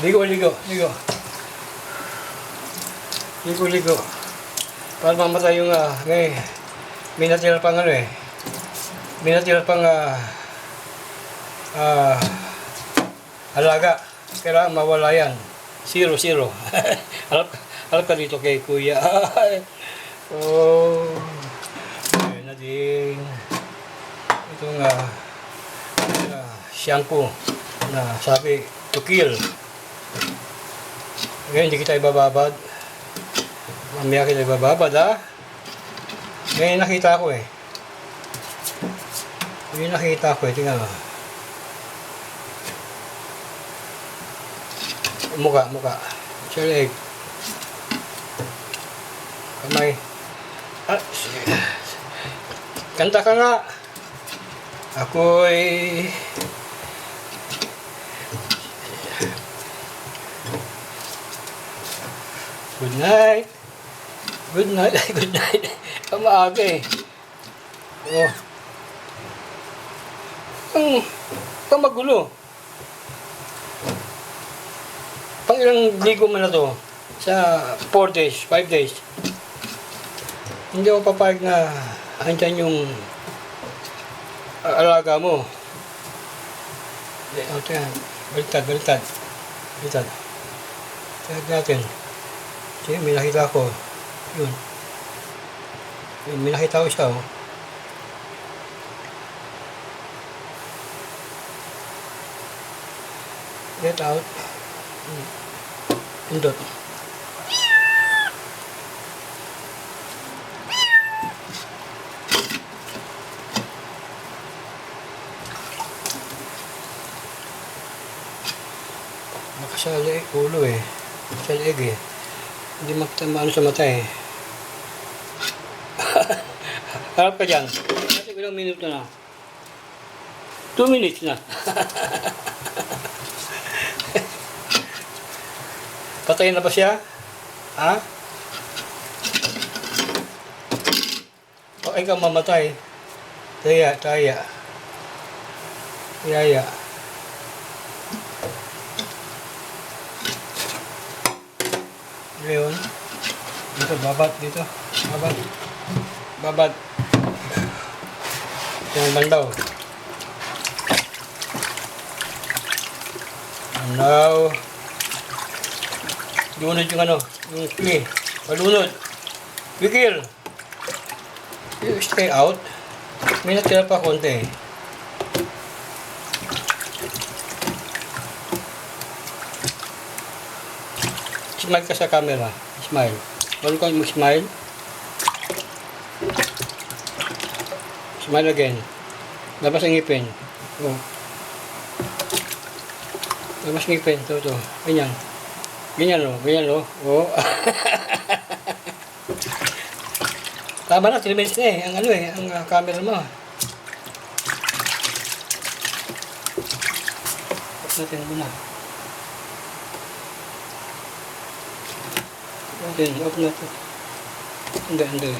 Ligo, ligo, ligo. Ligo, ligo. Para mamatay yung, may natira pang may natira pang, alaga. Kailangan mawala yan. 0-0. Harap ka dito kay Kuya. Oh, ayun na din. Itong, shampoo na sabi to kill. Ngayon hindi kita ibababad. Mamaya kita ibababad, ha? Ngayon nakita ko Ngayon nakita ko tingnan mo. Muka. Shell egg. Kamay. Kanta ka nga. Ako'y good night. Good night. Good night. Maaga Oh. Ang magulo. Pang ilang ligo mo na to? Sa 4 days, 5 days. Hindi ako papayag na andyan yung alaga mo. Baliktad. Tignan natin. Sige, may nakita ko. Yun. May nakita ko siya, Get out. Pindot. Nakasali ulo Nakasali egg Hindi maano sa mata Harap ka dyan. Kasi ilang minuto na. 2 minutes na. Patayin na ba siya? Ha? O ikaw mamatay. Taya. Ngayon, dito, babad. Yung bandaw. Now, lunod yung yung play. Malunod. Bigil. You stay out. May natira pa konti. Smile ka sa camera. Smile. Bago kang mag-smile. Smile again. Labas ang ngipin. Labas ang ngipin. Ito. Ganyan. Ganyan. Oh. Tama na, 3 minutes na ang camera mo. Off natin muna. Off natin. Hindi.